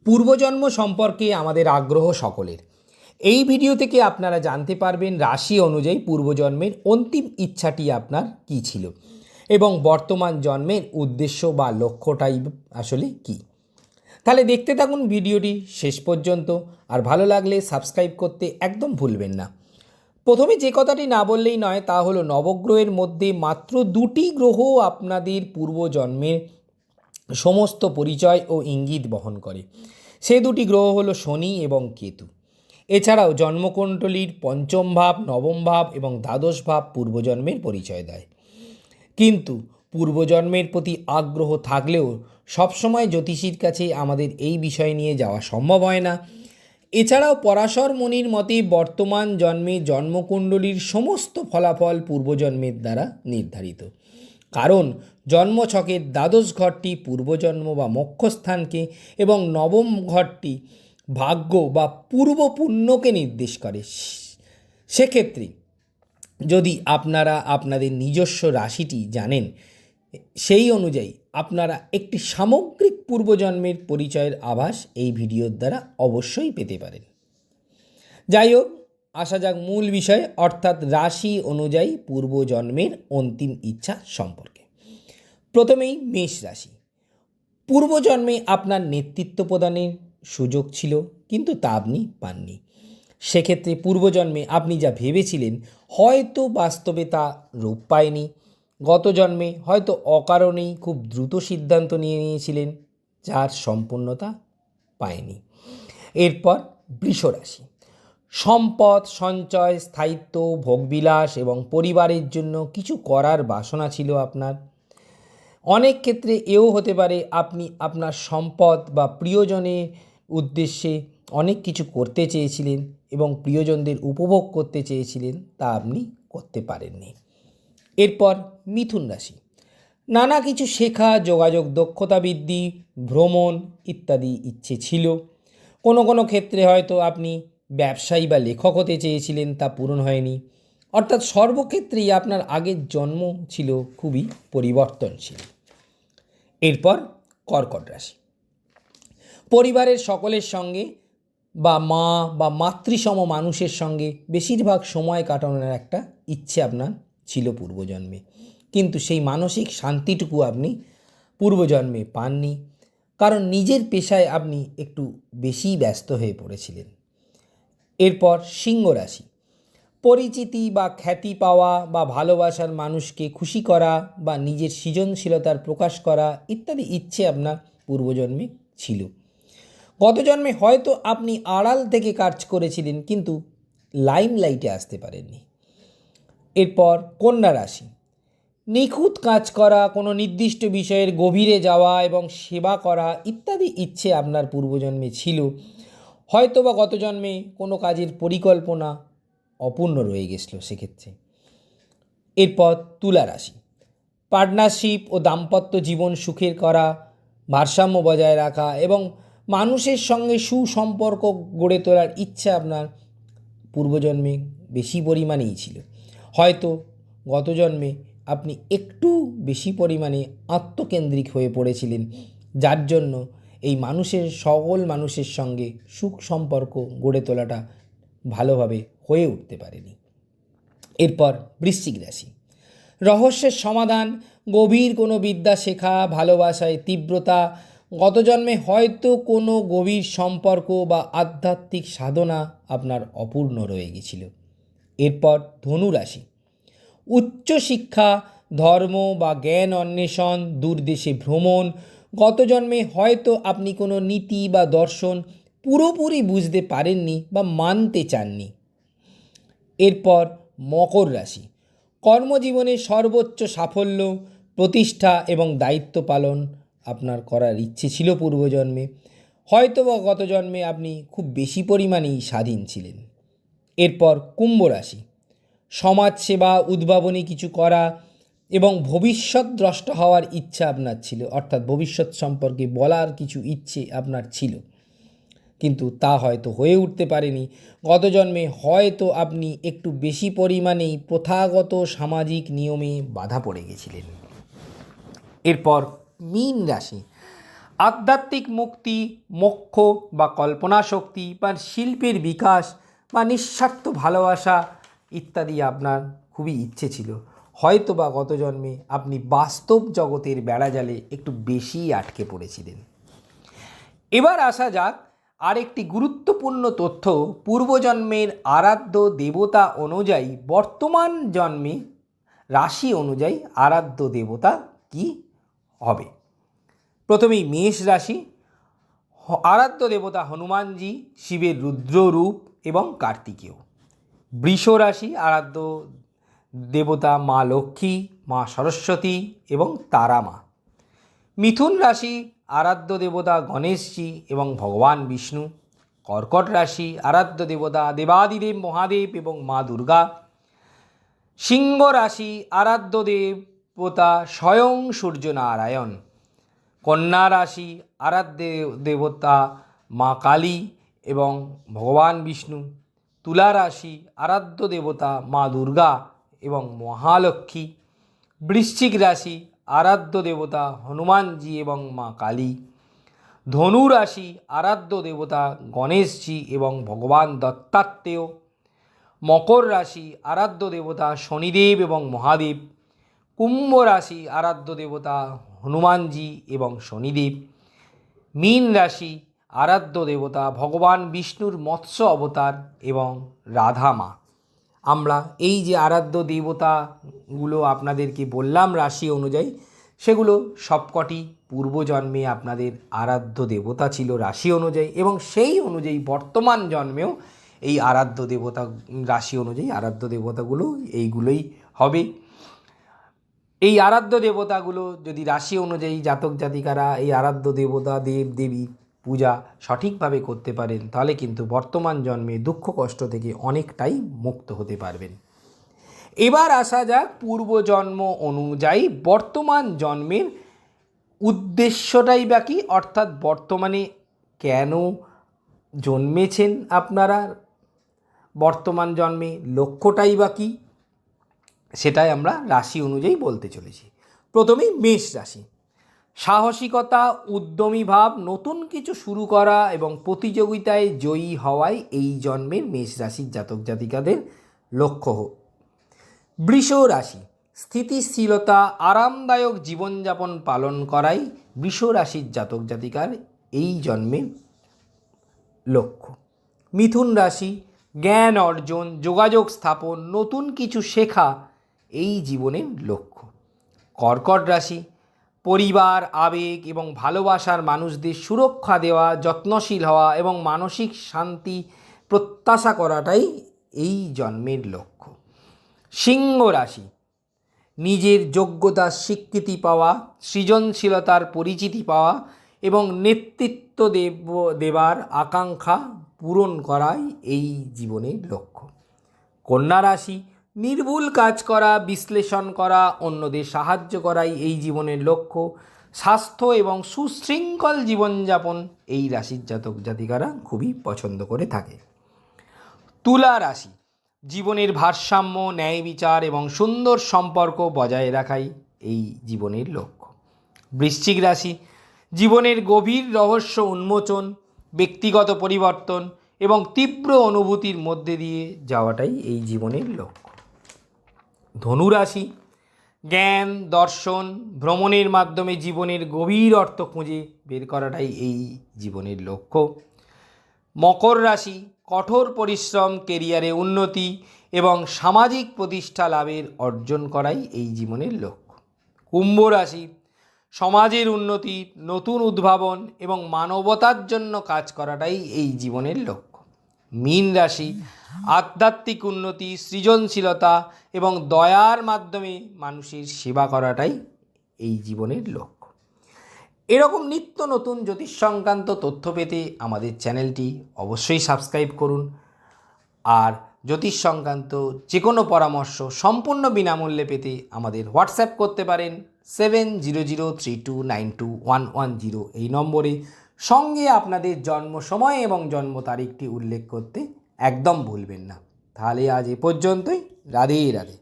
পূর্বজন্ম সম্পর্কে আমাদের আগ্রহ সকলের। এই ভিডিও থেকে আপনারা জানতে পারবেন রাশি অনুযায়ী পূর্বজন্মের অন্তিম ইচ্ছাটি আপনার কী ছিল এবং বর্তমান জন্মের উদ্দেশ্য বা লক্ষ্যটাই আসলে কী। তাহলে দেখতে থাকুন ভিডিওটি শেষ পর্যন্ত, আর ভালো লাগলে সাবস্ক্রাইব করতে একদম ভুলবেন না। প্রথমে যে কথাটি না বললেই নয় তা হলো নবগ্রহের মধ্যে মাত্র দুটি গ্রহ আপনাদের পূর্বজন্মের সমস্ত পরিচয় ও ইঙ্গিত বহন করে। সে দুটি গ্রহ হলো শনি এবং কেতু। এছাড়াও জন্মকুণ্ডলীর পঞ্চম ভাব, নবম ভাব এবং দ্বাদশ ভাব পূর্বজন্মের পরিচয় দেয়। কিন্তু পূর্বজন্মের প্রতি আগ্রহ থাকলেও সবসময় জ্যোতিষীর কাছে আমাদের এই বিষয় নিয়ে যাওয়া সম্ভব হয় না। এছাড়াও পরাশর মুনির মতে বর্তমান জন্মে জন্মকুণ্ডলীর সমস্ত ফলাফল পূর্বজন্মের দ্বারা নির্ধারিত, কারণ জন্মছকের দ্বাদশ ঘরটি পূর্বজন্ম বা মোক্ষস্থানকে এবং নবম ঘরটি ভাগ্য বা পূর্ব পুণ্যকে নির্দেশ করে। সেক্ষেত্রে যদি আপনারা আপনাদের নিজস্ব রাশিটি জানেন, সেই অনুযায়ী আপনারা একটি সামগ্রিক পূর্বজন্মের পরিচয়ের আভাস এই ভিডিওর দ্বারা অবশ্যই পেতে পারেন। যাই হোক, আসা যাক মূল বিষয়, অর্থাৎ রাশি অনুযায়ী পূর্বজন্মের অন্তিম ইচ্ছা সম্পর্কে। প্রথমেই মেষ রাশি। পূর্বজন্মে আপনার নেতৃত্ব প্রদানের সুযোগ ছিল, কিন্তু তা আপনি পাননি। সেক্ষেত্রে পূর্বজন্মে আপনি যা ভেবেছিলেন হয়তো বাস্তবে তা রূপ পায়নি। গত জন্মে হয়তো অকারণেই খুব দ্রুত সিদ্ধান্ত নিয়ে নিয়েছিলেন, যার সম্পূর্ণতা পায়নি। এরপর বৃষ রাশি। সম্পদ, সঞ্চয়, স্থায়িত্ব, ভোগবিলাস এবং পরিবারের জন্য কিছু করার বাসনা ছিল আপনার। অনেক ক্ষেত্রে এও হতে পারে আপনি আপনার সম্পদ বা প্রিয়জনের উদ্দেশ্যে অনেক কিছু করতে চেয়েছিলেন এবং প্রিয়জনদের উপভোগ করতে চেয়েছিলেন, তা আপনি করতে পারেননি। এরপর মিথুন রাশি। নানা কিছু শেখা, যোগাযোগ দক্ষতা বৃদ্ধি, ভ্রমণ ইত্যাদি ইচ্ছে ছিল। কোনো কোনো ক্ষেত্রে হয়তো আপনি ব্যবসায়ী বা লেখক হতে চেয়েছিলেন, তা পূরণ হয়নি। অর্থাৎ সর্বক্ষেত্রেই আপনার আগের জন্ম ছিল খুবই পরিবর্তনশীল। এরপর কর্কট রাশি। পরিবারের সকলের সঙ্গে বা মা বা মাতৃসম মানুষের সঙ্গে বেশিরভাগ সময় কাটানোর একটা ইচ্ছে আপনার ছিল পূর্বজন্মে, কিন্তু সেই মানসিক শান্তিটুকু আপনি পূর্বজন্মে পাননি, কারণ নিজের পেশায় আপনি একটু বেশি ব্যস্ত হয়ে পড়েছিলেন। এরপর সিংহ রাশি। পরিচিতি বা খ্যাতি পাওয়া বা ভালোবাসার মানুষকে খুশি করা বা নিজের সৃজনশীলতার প্রকাশ করা ইত্যাদি ইচ্ছে আপনার পূর্বজন্মে ছিল। গত জন্মে হয়তো আপনি আড়াল থেকে কাজ করেছিলেন, কিন্তু লাইমলাইটে আসতে পারেননি। এরপর কন্যা রাশি। নিখুঁত কাজ করা, কোনো নির্দিষ্ট বিষয়ের গভীরে যাওয়া এবং সেবা করা ইত্যাদি ইচ্ছে আপনার পূর্বজন্মে ছিল। হয়তো বা গত জন্মে কোনো কাজের পরিকল্পনা অপূর্ণ রয়ে গেছিল সেক্ষেত্রে। এরপর তুলা রাশি। পার্টনারশিপ ও দাম্পত্য জীবন সুখের করা, ভারসাম্য বজায় রাখা এবং মানুষের সঙ্গে সুসম্পর্ক গড়ে তোলার ইচ্ছা আপনার পূর্বজন্মে বেশি পরিমাণেই ছিল। হয়তো গত জন্মে আপনি একটু বেশি পরিমাণে আত্মকেন্দ্রিক হয়ে পড়েছিলেন, যার জন্য এই সকল মানুষের সঙ্গে সুখ সম্পর্ক গড়ে তোলাটা ভালোভাবে হয়ে উঠতে পারেনি। এরপর বৃশ্চিক রাশি। রহস্যের সমাধান, গভীর কোনো বিদ্যা শেখা, ভালোবাসায় তীব্রতা, গত জন্মে হয়তো কোনো গভীর সম্পর্ক বা আধ্যাত্মিক সাধনা আপনার অপূর্ণ রয়ে গেছিল। এরপর ধনু রাশি। উচ্চশিক্ষা, ধর্ম বা জ্ঞান অন্বেষণ, দূরদেশে ভ্রমণ, গত জন্মে হয়তো আপনি কোনো নীতি বা দর্শন পুরোপুরি বুঝতে পারেননি বা মানতে চাননি। এরপর মকর রাশি। কর্মজীবনে সর্বোচ্চ সাফল্য, প্রতিষ্ঠা এবং দায়িত্ব পালন আপনার করার ইচ্ছে ছিল পূর্বজন্মে। হয়তো বা গত জন্মে আপনি খুব বেশি পরিমাণেই স্বাধীন ছিলেন। এরপর কুম্ভ রাশি। সমাজসেবা, উদ্ভাবনী কিছু করা এবং ভবিষ্যৎ দ্রষ্টা হওয়ার ইচ্ছা আপনার ছিল, অর্থাৎ ভবিষ্যৎ সম্পর্কে বলার কিছু ইচ্ছে আপনার ছিল, কিন্তু তা হয়তো হয়ে উঠতে পারেনি। গত জন্মে হয়তো আপনি একটু বেশি পরিমাণেই প্রথাগত সামাজিক নিয়মে বাধা পড়ে গেছিলেন। এরপর মীন রাশি। আধ্যাত্মিক মুক্তি, মোক্ষ বা কল্পনা শক্তি বা শিল্পের বিকাশ বা নিঃস্বার্থ ভালোবাসা ইত্যাদি আপনার খুবই ইচ্ছে ছিল। হয়তো বা গত জন্মে আপনি বাস্তব জগতের বেড়াজালে একটু বেশিই আটকে পড়েছিলেন। এবার আসা যাক আরেকটি গুরুত্বপূর্ণ তথ্য, পূর্বজন্মের আরাধ্য দেবতা অনুযায়ী বর্তমান জন্মে রাশি অনুযায়ী আরাধ্য দেবতা কি হবে। প্রথমেই মেষ রাশি, আরাধ্য দেবতা হনুমানজি, শিবের রুদ্ররূপ এবং কার্তিকেয়। বৃষ রাশি, আরাধ্য দেবতা মা লক্ষ্মী, মা সরস্বতী এবং তারা মা। মিথুন রাশি, আরাধ্য দেবতা গণেশজি এবং ভগবান বিষ্ণু। কর্কট রাশি, আরাধ্য দেবতা দেবাদিদেব মহাদেব এবং মা দুর্গা। সিংহ রাশি, আরাধ্য দেবতা স্বয়ং সূর্যনারায়ণ। কন্যা রাশি, আরাধ্য দেবতা মা কালী এবং ভগবান বিষ্ণু। তুলা রাশি, আরাধ্য দেবতা মা দুর্গা এবং মহালক্ষ্মী। বৃশ্চিক রাশি, আরাধ্য দেবতা হনুমানজি এবং মা কালী। ধনু রাশি, আরাধ্য দেবতা গণেশজি এবং ভগবান দত্তাত্রেয়। মকর রাশি, আরাধ্য দেবতা শনিদেব এবং মহাদেব। কুম্ভ রাশি, আরাধ্য দেবতা হনুমানজি এবং শনিদেব। মীন রাশি, আরাধ্য দেবতা ভগবান বিষ্ণুর মৎস্য অবতার এবং রাধা মা। আমরা এই যে আরাধ্য দেবতাগুলো আপনাদেরকে বললাম রাশি অনুযায়ী, সেগুলো সবকটি পূর্বজন্মে আপনাদের আরাধ্য দেবতা ছিল রাশি অনুযায়ী, এবং সেই অনুযায়ী বর্তমান জন্মেও এই আরাধ্য দেবতা রাশি অনুযায়ী আরাধ্য দেবতাগুলো এইগুলোই হবে। এই আরাধ্য দেবতাগুলো যদি রাশি অনুযায়ী জাতক জাতিকারা এই আরাধ্য দেবতা দেব দেবী পূজা সঠিকভাবে করতে পারেন, তাহলে কিন্তু বর্তমান জন্মে দুঃখ কষ্ট থেকে অনেকটাই মুক্ত হতে পারবেন। এবার আসা যাক পূর্বজন্ম অনুযায়ী বর্তমান জন্মের উদ্দেশ্যটাই বা কী, অর্থাৎ বর্তমানে কেন জন্মেছেন আপনারা, বর্তমান জন্মে লক্ষ্যটাই বা কী, সেটাই আমরা রাশি অনুযায়ী বলতে চলেছি। প্রথমেই মেষ রাশি, সাহসিকতা, উদ্যমী ভাব, নতুন কিছু শুরু করা এবং প্রতিযোগিতায় জয়ী হওয়াই এই জন্মের মেষ রাশির জাতক জাতিকাদের লক্ষ্য। বৃষ রাশি, স্থিতিশীলতা, আরামদায়ক জীবনযাপন পালন করাই বৃষ রাশির জাতক জাতিকার এই জন্মের লক্ষ্য। মিথুন রাশি, জ্ঞান অর্জন, যোগাযোগ স্থাপন, নতুন কিছু শেখা এই জীবনের লক্ষ্য। কর্কট রাশি, পরিবার, আবেগ এবং ভালোবাসার মানুষদের সুরক্ষা দেওয়া, যত্নশীল হওয়া এবং মানসিক শান্তি প্রত্যাশা করাটাই এই জন্মের লক্ষ্য। সিংহ রাশি, নিজের যোগ্যতার স্বীকৃতি পাওয়া, সৃজনশীলতার পরিচিতি পাওয়া এবং নেতৃত্ব দেবার আকাঙ্ক্ষা পূরণ করাই এই জীবনের লক্ষ্য। কন্যা রাশি, নির্ভুল কাজ করা, বিশ্লেষণ করা, অন্যদের সাহায্য করাই এই জীবনের লক্ষ্য। স্বাস্থ্য এবং সুশৃঙ্খল জীবনযাপন এই রাশির জাতক জাতিকারা খুবই পছন্দ করে থাকে। তুলা রাশি, জীবনের ভারসাম্য, ন্যায় বিচার এবং সুন্দর সম্পর্ক বজায় রাখাই এই জীবনের লক্ষ্য। বৃশ্চিক রাশি, জীবনের গভীর রহস্য উন্মোচন, ব্যক্তিগত পরিবর্তন এবং তীব্র অনুভূতির মধ্যে দিয়ে যাওয়াটাই এই জীবনের লক্ষ্য। ধনু রাশি, জ্ঞান, দর্শন, ভ্রমণের মাধ্যমে জীবনের গভীর অর্থ খুঁজে বের করাটাই এই জীবনের লক্ষ্য। মকর রাশি, কঠোর পরিশ্রম, কেরিয়ারে উন্নতি এবং সামাজিক প্রতিষ্ঠা লাভের অর্জন করাই এই জীবনের লক্ষ্য। কুম্ভ রাশি, সমাজের উন্নতি, নতুন উদ্ভাবন এবং মানবতার জন্য কাজ করাটাই এই জীবনের লক্ষ্য। মীন রাশি, আধ্যাত্মিক উন্নতি, সৃজনশীলতা এবং দয়ার মাধ্যমে মানুষের সেবা করাটাই এই জীবনের লক্ষ্য। এরকম নিত্য নতুন জ্যোতিষ সংক্রান্ত তথ্য পেতে আমাদের চ্যানেলটি অবশ্যই সাবস্ক্রাইব করুন। আর জ্যোতিষ সংক্রান্ত যে কোনো পরামর্শ সম্পূর্ণ বিনামূল্যে পেতে আমাদের হোয়াটসঅ্যাপ করতে পারেন 7002929110 এই নম্বরে। সঙ্গে আপনাদের জন্ম সময় এবং জন্ম তারিখটি উল্লেখ করতে একদম ভুলবেন না। তাহলে আজ এ পর্যন্তই। রাধে রাধে।